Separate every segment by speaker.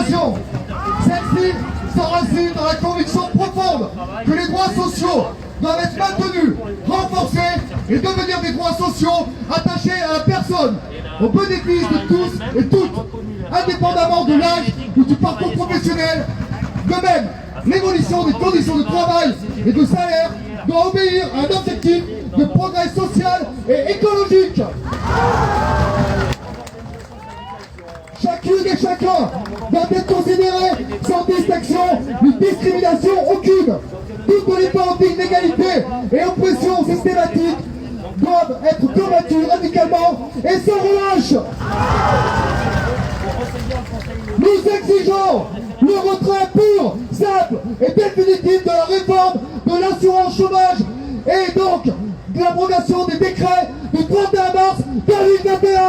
Speaker 1: mobilisation. Celle-ci s'enracine dans la conviction profonde que les droits sociaux doivent être maintenus, renforcés et devenir des droits sociaux attachés à la personne, au bénéfice de tous et toutes, indépendamment de l'âge ou du parcours professionnel. De même, l'évolution des conditions de travail et de salaire doit obéir à un objectif de progrès social et écologique. Chacune et chacun doit être considéré sans distinction ni discrimination aucune. Toutes les formes d'inégalité et oppression systématique doivent être combattues radicalement et sans relâche. Nous exigeons le retrait pur, simple et définitif de la réforme de l'assurance chômage et donc de l'abrogation des décrets du 31 mars 2021.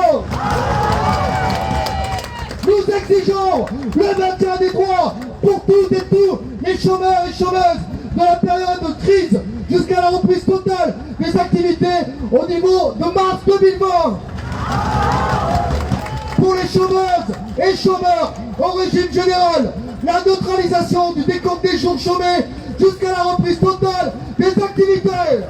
Speaker 1: Nous exigeons le maintien des droits pour toutes et tous les chômeurs et chômeuses dans la période de crise jusqu'à la reprise totale des activités au niveau de mars 2020. Pour les chômeuses et chômeurs au régime général, la neutralisation du décompte des jours chômés jusqu'à la reprise totale des activités.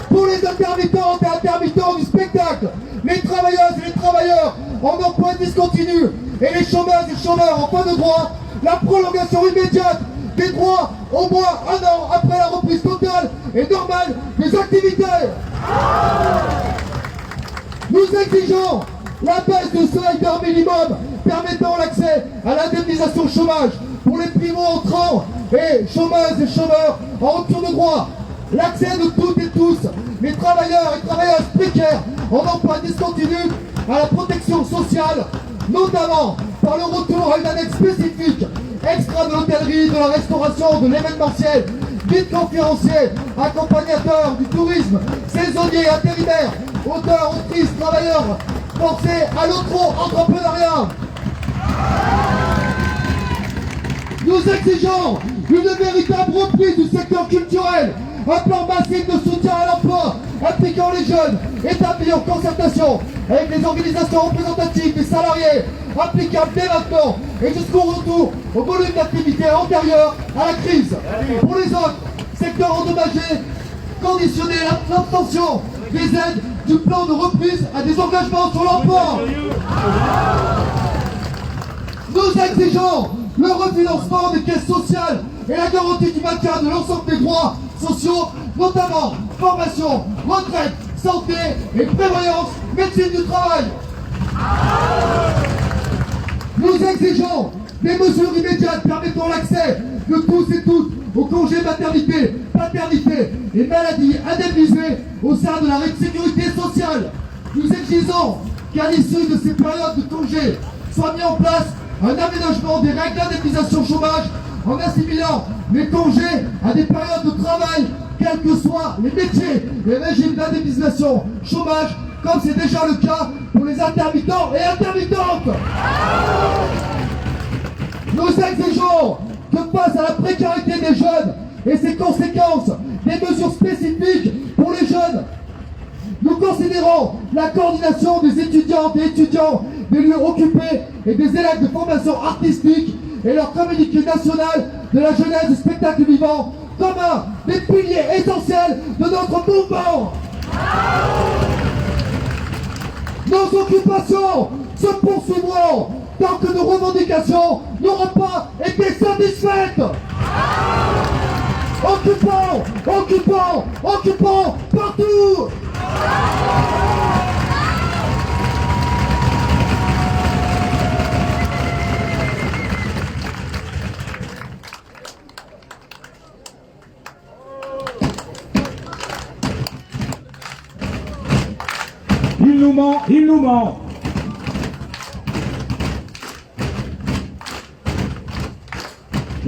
Speaker 1: Pour les intermittentes et intermittents du spectacle, les travailleuses et les travailleurs en emploi discontinu et les chômeuses et chômeurs en fin de droit, la prolongation immédiate des droits au moins un an après la reprise totale et normale des activités. Nous exigeons la baisse du seuil d'heure minimum permettant l'accès à l'indemnisation chômage pour les primo-entrants et chômeuses et chômeurs en rupture de droit. L'accès de toutes et tous, les travailleurs et travailleuses précaires en emploi discontinu à la protection sociale, notamment par le retour à une annexe spécifique, extra de l'hôtellerie, de la restauration, de l'événementiel, guide conférencier, accompagnateur du tourisme, saisonnier, intérimaire, auteurs, autrices, travailleurs, forcés à l'auto-entrepreneuriat. Nous exigeons une véritable reprise du secteur culturel, un plan massif de soutien à l'emploi, impliquant les jeunes, établi en concertation avec les organisations représentatives des salariés, applicable dès maintenant et jusqu'au retour au volume d'activité antérieur à la crise. Pour les autres secteurs endommagés, conditionner l'obtention des aides du plan de reprise à des engagements sur l'emploi. Nous exigeons le refinancement des caisses sociales et la garantie du maintien de l'ensemble des droits sociaux, notamment formation, retraite, santé et prévoyance, médecine du travail. Nous exigeons des mesures immédiates permettant l'accès de tous et toutes aux congés maternité, paternité et maladie indemnisés au sein de la sécurité sociale. Nous exigeons qu'à l'issue de ces périodes de congés soit mis en place un aménagement des règles d'indemnisation chômage en assimilant les congés à des périodes de travail, quels que soient les métiers et les régimes d'indemnisation chômage, comme c'est déjà le cas pour les intermittents et intermittentes. Nous exigeons que face à la précarité des jeunes et ses conséquences, des mesures spécifiques pour les jeunes. Nous considérons la coordination des étudiantes et étudiants des lieux occupés et des élèves de formation artistique et leur communiqué national de la jeunesse du spectacle vivant comme un des piliers essentiels de notre mouvement. Nos occupations se poursuivront tant que nos revendications n'auront pas été satisfaites. Occupons, occupons, occupons partout.
Speaker 2: Il nous ment, il nous ment.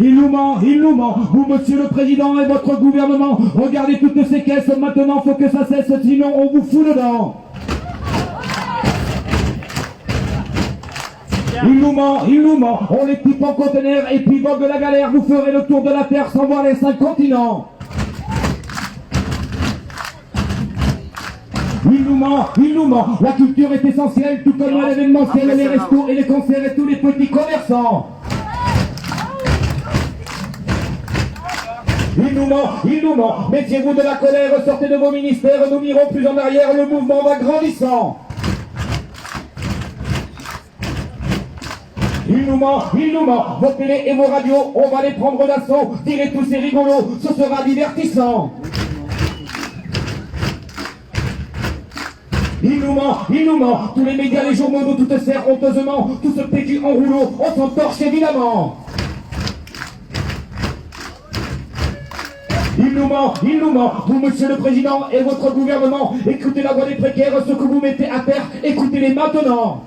Speaker 2: Il nous ment, il nous ment. Vous, monsieur le président et votre gouvernement, regardez toutes ces caisses. Maintenant, faut que ça cesse, sinon on vous fout dedans. Il nous ment. On l'équipe en conteneur et puis vogue la galère. Vous ferez le tour de la terre sans voir les 5 continents. il nous ment, il nous ment. La culture est essentielle, tout comme l'événementiel, les restos et les concerts et tous les petits commerçants. Il nous ment. Méfiez-vous de la colère, sortez de vos ministères, nous n'irons plus en arrière, le mouvement va grandissant. Il nous ment. Vos télés et vos radios, on va les prendre d'assaut. Direz tous ces rigolos, ce sera divertissant. Il nous ment. Tous les médias, les journaux nous toutes serrent honteusement. Tout ce PQ en rouleau, on s'en torche évidemment. Il nous ment. Vous, monsieur le président, et votre gouvernement, écoutez la voix des précaires, ce que vous mettez à terre, écoutez-les maintenant.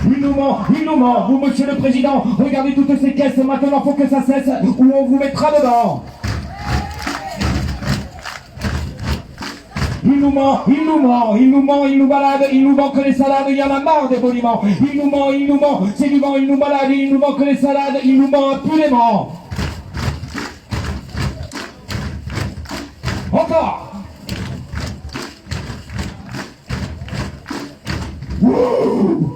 Speaker 2: Il nous ment. Vous, monsieur le président, regardez toutes ces caisses, maintenant faut que ça cesse, ou on vous mettra dedans. Il nous ment, il nous balade, il nous manque les salades, il y en a marre des monuments. Il nous ment, c'est du vent, il nous balade, il nous manque les salades, il nous ment impunément. Encore. Wouh.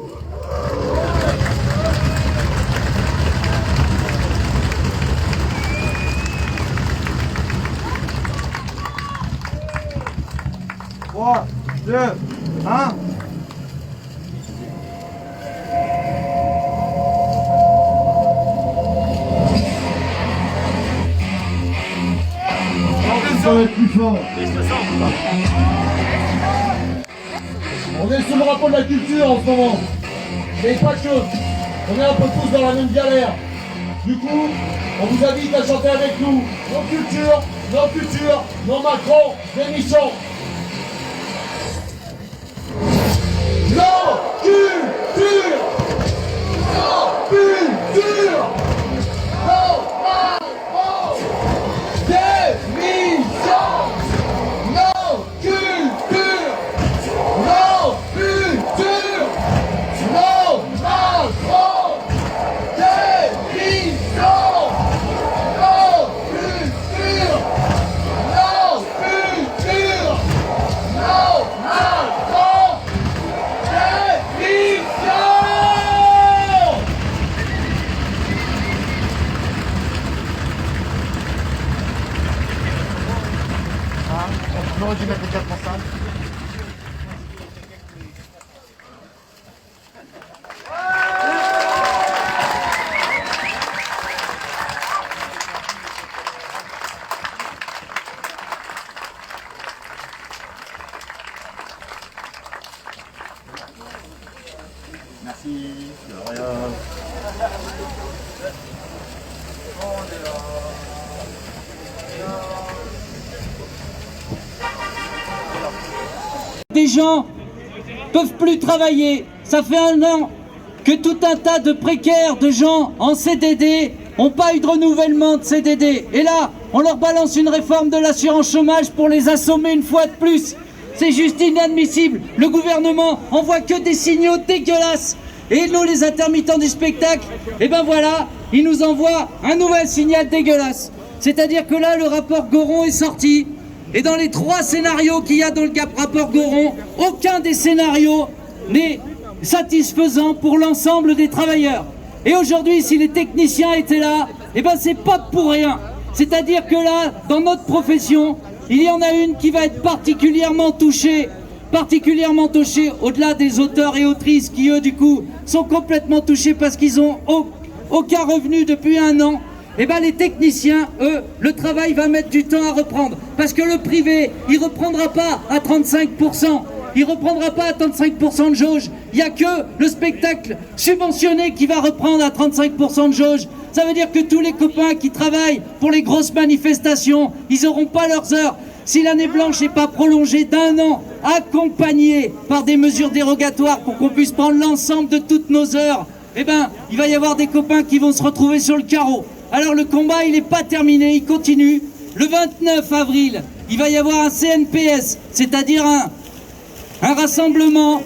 Speaker 3: Trois, 2, 1.
Speaker 1: Ça va être plus fort. On est sous le rapport de la culture en ce moment. Mais pas que. On est un peu tous dans la même galère. Du coup, on vous invite à chanter avec nous. Nos cultures, nos Macron, des Michons. La culture! La culture! Nos Macron, des Michons. Nos cultures, nos cultures, nos Macron, des Michons. Nos cultures, nos cultures, nos Macron, des Michons.
Speaker 3: On aurait dû mettre les 4 pour ça. Merci. De rien.
Speaker 4: Des gens peuvent plus travailler. Ça fait un an que tout un tas de précaires, de gens en CDD, n'ont pas eu de renouvellement de CDD. Et là, on leur balance une réforme de l'assurance chômage pour les assommer une fois de plus. C'est juste inadmissible. Le gouvernement envoie que des signaux dégueulasses. Et nous, les intermittents du spectacle, et ben voilà, ils nous envoient un nouvel signal dégueulasse. C'est-à-dire que là, le rapport Goron est sorti. Et dans les 3 scénarios qu'il y a dans le rapport Goron, aucun des scénarios n'est satisfaisant pour l'ensemble des travailleurs. Et aujourd'hui, si les techniciens étaient là, eh ben c'est pas pour rien. C'est-à-dire que là, dans notre profession, il y en a une qui va être particulièrement touchée, au-delà des auteurs et autrices qui, eux, du coup, sont complètement touchés parce qu'ils ont aucun revenu depuis un an. Eh bien les techniciens, eux, le travail va mettre du temps à reprendre. Parce que le privé, il ne reprendra pas à 35%. Il ne reprendra pas à 35% de jauge. Il n'y a que le spectacle subventionné qui va reprendre à 35% de jauge. Ça veut dire que tous les copains qui travaillent pour les grosses manifestations, ils n'auront pas leurs heures. Si l'année blanche n'est pas prolongée d'1 an, accompagnée par des mesures dérogatoires pour qu'on puisse prendre l'ensemble de toutes nos heures, eh ben, il va y avoir des copains qui vont se retrouver sur le carreau. Alors le combat, il n'est pas terminé, il continue. Le 29 avril, il va y avoir un CNPS, c'est-à-dire un rassemblement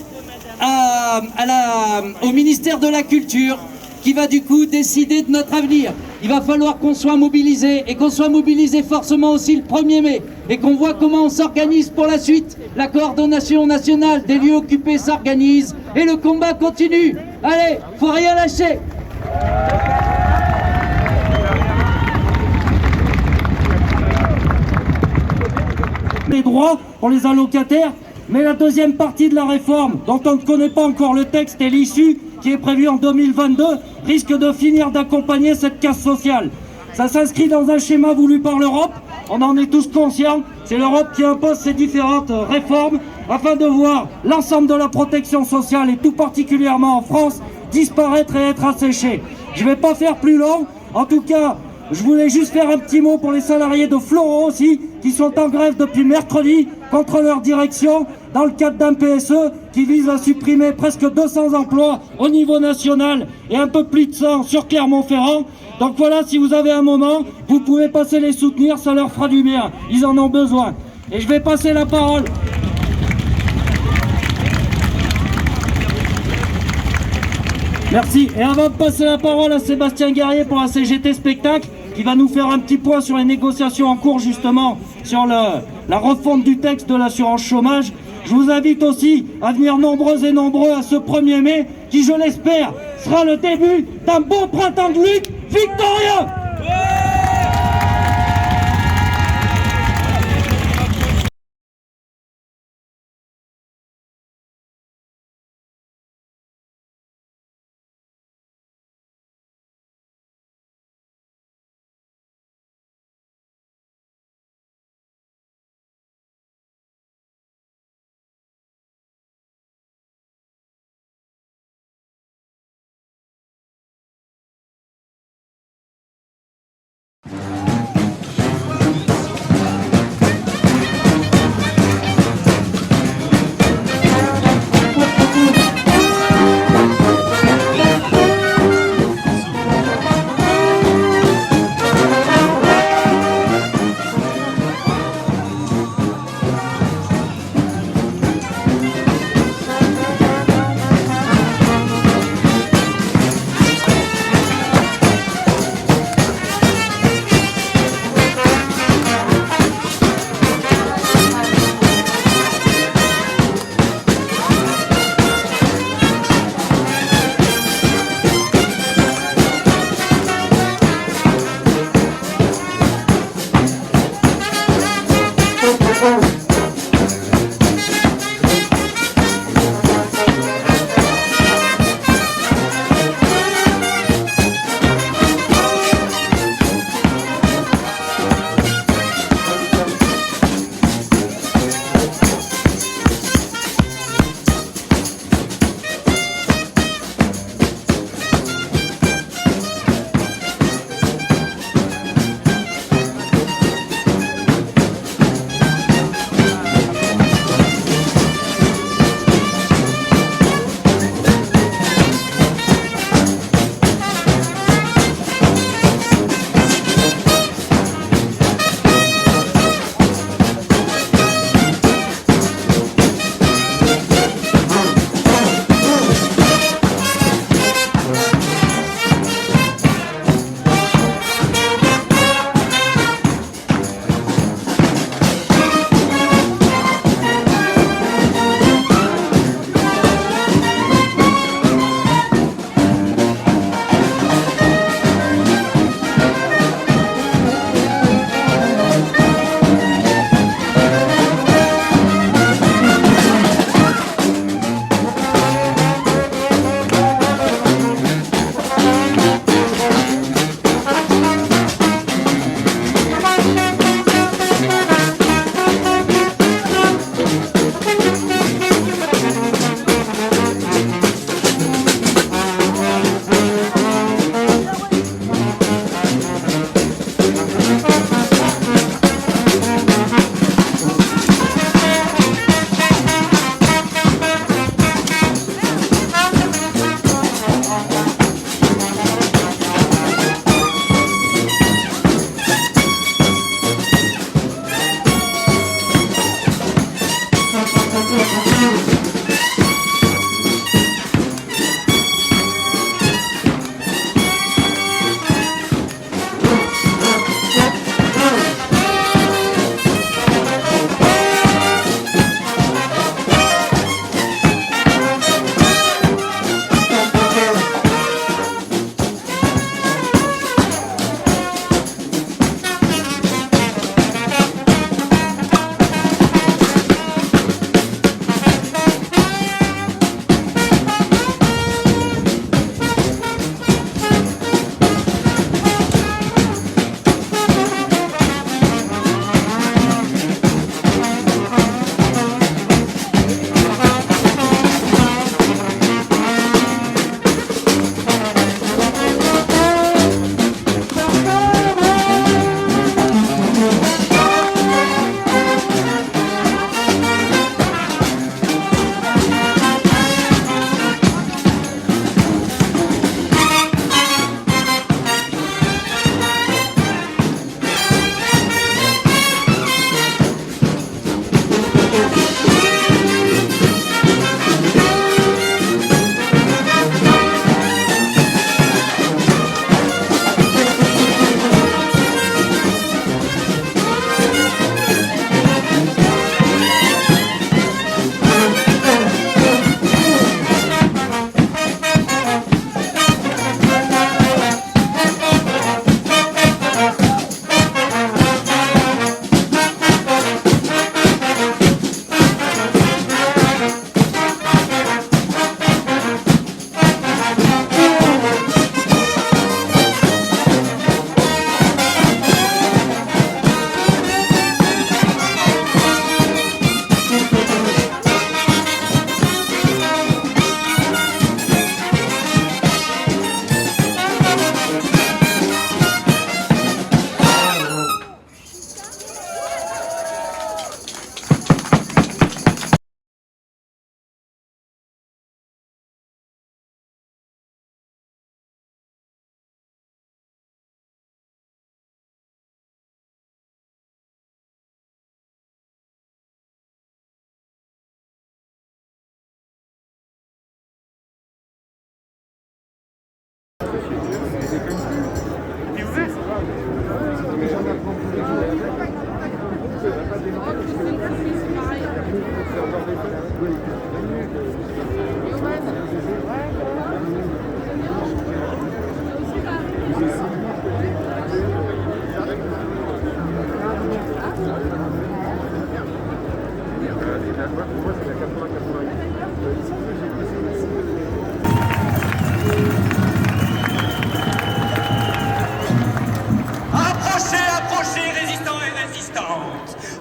Speaker 4: au ministère de la Culture qui va du coup décider de notre avenir. il va falloir qu'on soit mobilisés et qu'on soit mobilisés forcément aussi le 1er mai et qu'on voit comment on s'organise pour la suite. La coordination nationale des lieux occupés s'organise et le combat continue. Allez, faut rien lâcher.
Speaker 5: Les droits pour les allocataires, mais la deuxième partie de la réforme, dont on ne connaît pas encore le texte et l'issue, qui est prévue en 2022, risque de finir d'accompagner cette casse sociale. Ça s'inscrit dans un schéma voulu par l'Europe, on en est tous conscients, c'est l'Europe qui impose ces différentes réformes afin de voir l'ensemble de la protection sociale, et tout particulièrement en France, disparaître et être asséché. Je ne vais pas faire plus long, en tout cas, je voulais juste faire un petit mot pour les salariés de Floro aussi, qui sont en grève depuis mercredi contre leur direction dans le cadre d'un PSE qui vise à supprimer presque 200 emplois au niveau national et un peu plus de 100 sur Clermont-Ferrand. Donc voilà, si vous avez un moment, vous pouvez passer les soutenir, ça leur fera du bien, ils en ont besoin. Et je vais passer la parole. Merci. Et avant de passer la parole à Sébastien Guerrier pour la CGT Spectacle, qui va nous faire un petit point sur les négociations en cours justement sur la refonte du texte de l'assurance chômage, je vous invite aussi à venir nombreux et nombreux à ce 1er mai qui, je l'espère, sera le début d'un bon printemps de lutte victorieux.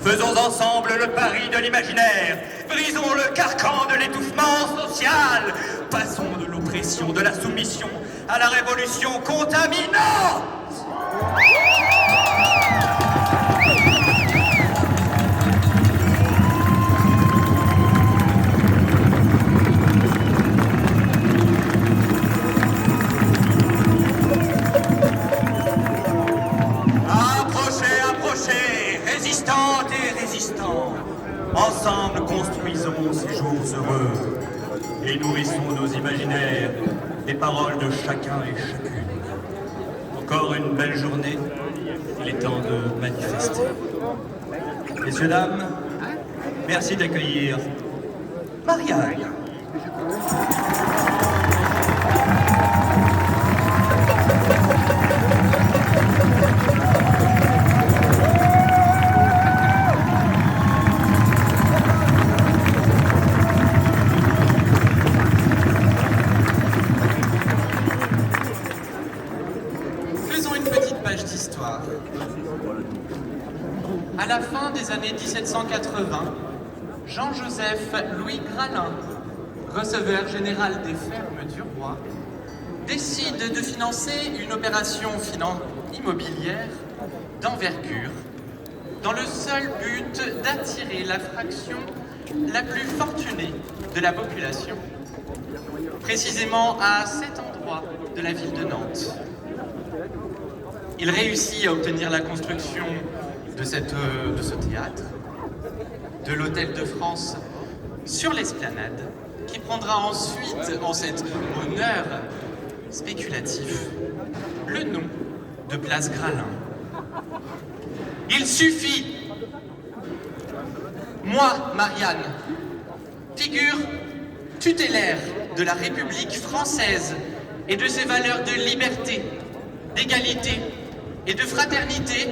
Speaker 6: Faisons ensemble le pari de l'imaginaire. Brisons le carcan de l'étouffement social. Passons de l'oppression, de la soumission à la révolution contaminante. Résistantes et résistants, ensemble construisons ces jours heureux et nourrissons nos imaginaires des paroles de chacun et chacune. Encore une belle journée, il est temps de manifester. Messieurs, dames, merci d'accueillir Marianne.
Speaker 7: À la fin des années 1780, Jean-Joseph Louis Gralin, receveur général des fermes du roi, décide de financer une opération immobilière d'envergure dans le seul but d'attirer la fraction la plus fortunée de la population, précisément à cet endroit de la ville de Nantes. Il réussit à obtenir la construction de ce théâtre, de l'Hôtel de France sur l'Esplanade, qui prendra ensuite, en cet honneur spéculatif, le nom de Place Gralin. Il suffit, moi, Marianne, figure tutélaire de la République française et de ses valeurs de liberté, d'égalité et de fraternité,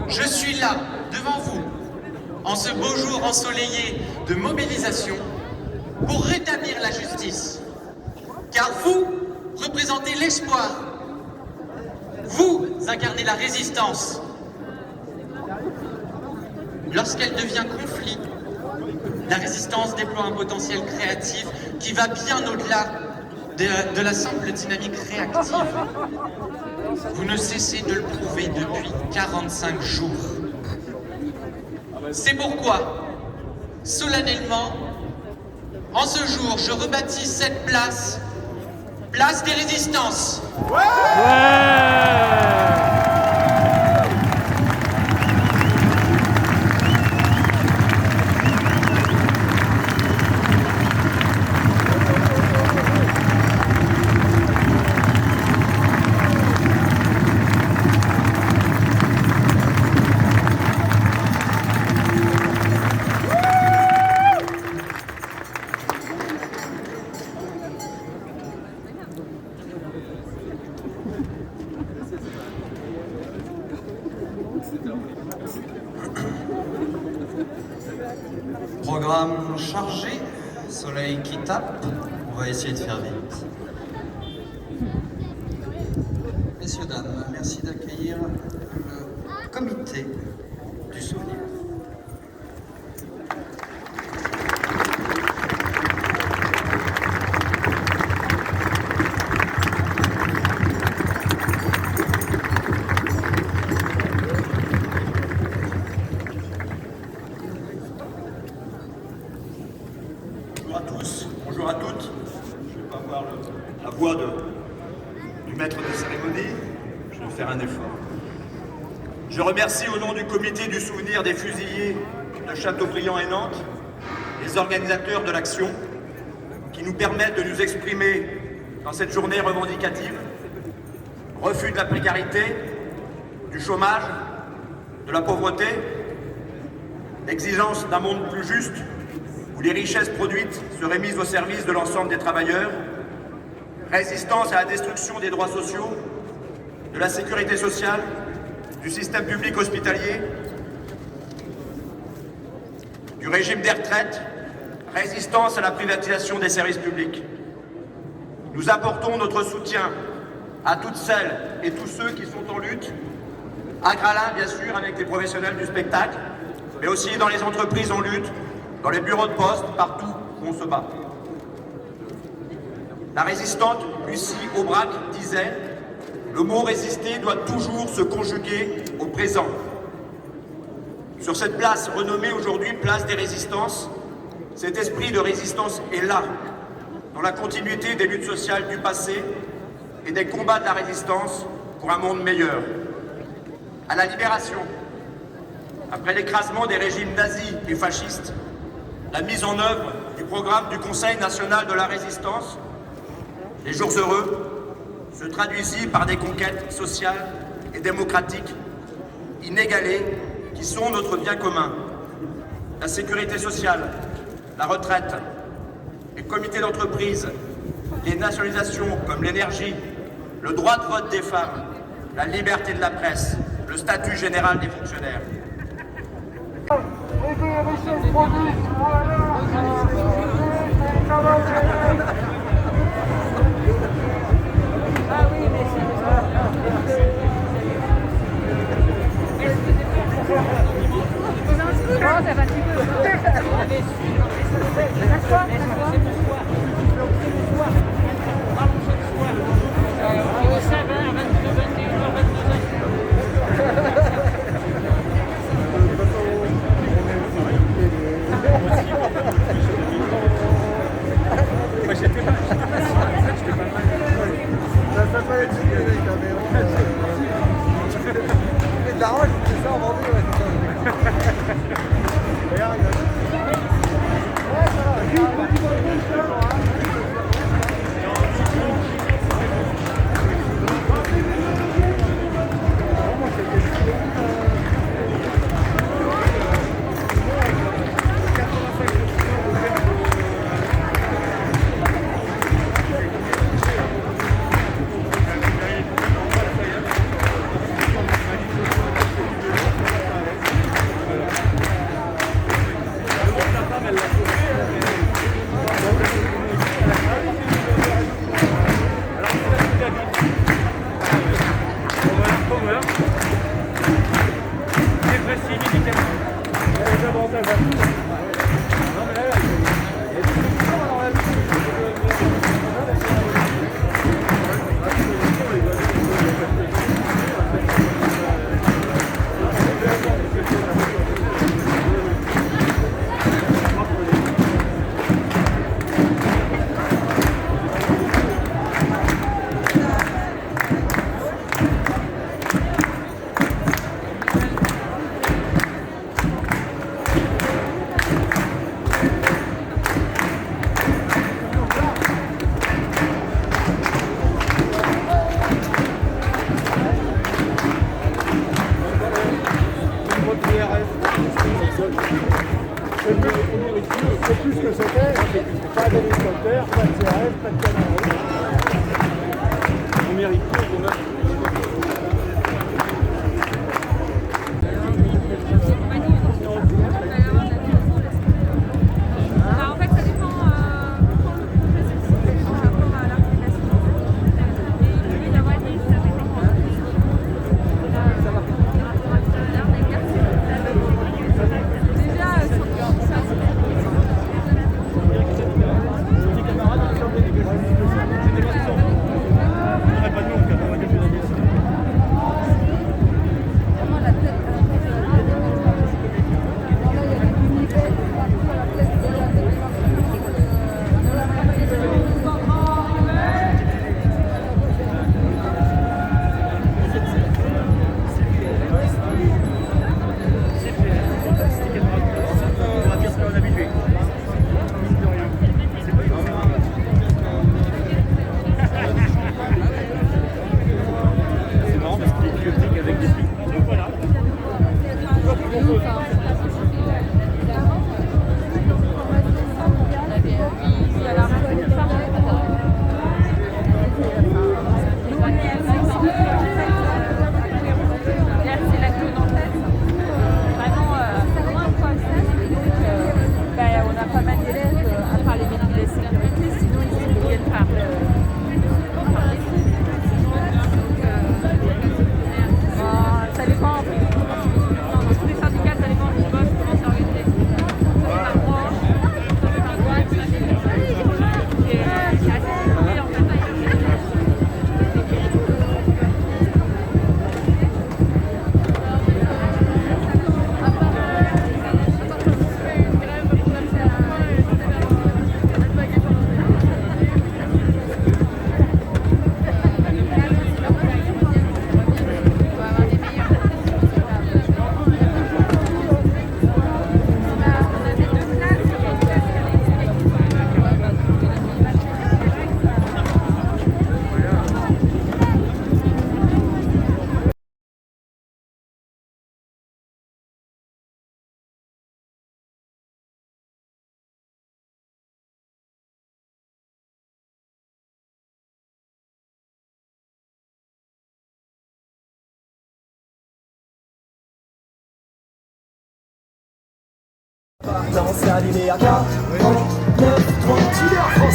Speaker 7: je suis là, devant vous, en ce beau jour ensoleillé de mobilisation, pour rétablir la justice. Car vous représentez l'espoir. Vous incarnez la résistance. Lorsqu'elle devient conflit, la résistance déploie un potentiel créatif qui va bien au-delà de la simple dynamique réactive. Vous ne cessez de le prouver depuis 45 jours. C'est pourquoi, solennellement, en ce jour, je rebaptise cette place, place des résistances.
Speaker 8: Programme chargé, soleil qui tape, on va essayer de faire vite. Messieurs, dames, merci d'accueillir le comité du souvenir.
Speaker 3: Bonjour à tous, bonjour à toutes. Je ne vais pas avoir la voix du maître de cérémonie, je vais faire un effort. Je remercie au nom du comité du souvenir des fusillés de Châteaubriand et Nantes, les organisateurs de l'action, qui nous permettent de nous exprimer dans cette journée revendicative. Refus de la précarité, du chômage, de la pauvreté, exigence d'un monde plus juste, où les richesses produites seraient mises au service de l'ensemble des travailleurs, résistance à la destruction des droits sociaux, de la sécurité sociale, du système public hospitalier, du régime des retraites, résistance à la privatisation des services publics. Nous apportons notre soutien à toutes celles et tous ceux qui sont en lutte, à Gralin bien sûr avec les professionnels du spectacle, mais aussi dans les entreprises en lutte, dans les bureaux de poste, partout où on se bat. La résistante Lucie Aubrac disait « Le mot résister doit toujours se conjuguer au présent ». Sur cette place renommée aujourd'hui place des résistances, cet esprit de résistance est là, dans la continuité des luttes sociales du passé et des combats de la résistance pour un monde meilleur. À la libération, après l'écrasement des régimes nazis et fascistes, la mise en œuvre du programme du Conseil national de la résistance, les jours heureux, se traduisit par des conquêtes sociales et démocratiques inégalées qui sont notre bien commun. La sécurité sociale, la retraite, les comités d'entreprise, les nationalisations comme l'énergie, le droit de vote des femmes, la liberté de la presse, le statut général des fonctionnaires.
Speaker 9: C'est plus que c'était, pas d'hélicoptère, pas de CRS, pas de canaries. On mérite plus qu'on a. On n'aurait pas de nom, on
Speaker 10: Le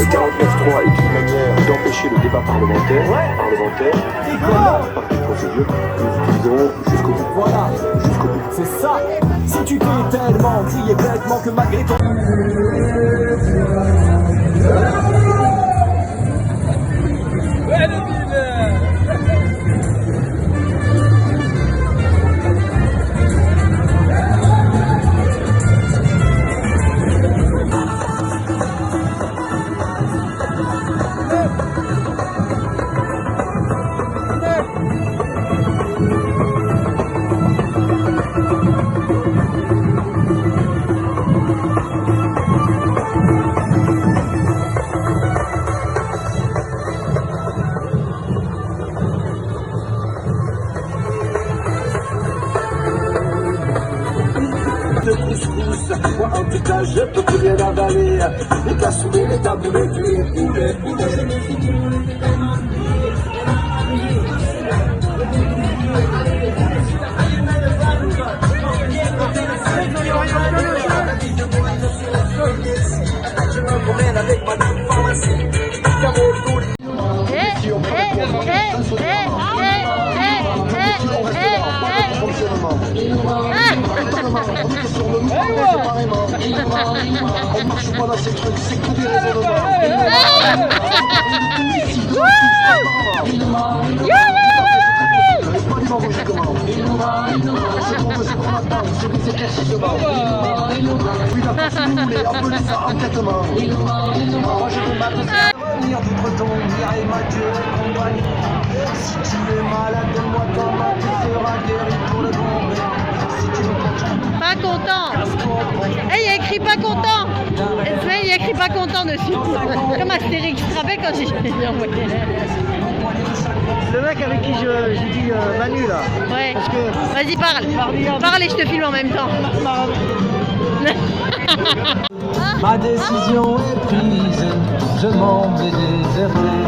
Speaker 10: 49.3 est une manière d'empêcher le débat parlementaire, par une procédure que nous utiliserons jusqu'au bout.
Speaker 11: Voilà, jusqu'au bout. C'est ça. Si tu t'es tellement crié bêtement que malgré ton... de couscous, moi en tout cas je peux plus rien avaler. Les cassoulets, les taboulets, les poulets. Je me promène avec ma pharmacie. On marche pas dans ces trucs, c'est que des raisonnements. Pas des enregistrements. C'est qu'on veut, c'est qu'on attend, c'est des éclaircissements. Oui, la force nous voulait, appelez ça enquêtement. Moi je veux m'adresser. Venir d'outre-tombe, Mireille Mathieu et compagnie. Si tu es malade, donne-moi ta main, tu seras guéri pour le bon. Si tu veux
Speaker 12: pas content. Eh, il y a écrit pas content. Il y a écrit pas content dessus. Comme Astérix, tu te rappelles quand j'ai envoyé.
Speaker 11: Le mec avec qui j'ai dit Manu là.
Speaker 12: Ouais. Vas-y, parle. Parle et je te filme en même temps.
Speaker 11: Ma décision est prise, je m'en vais déserter.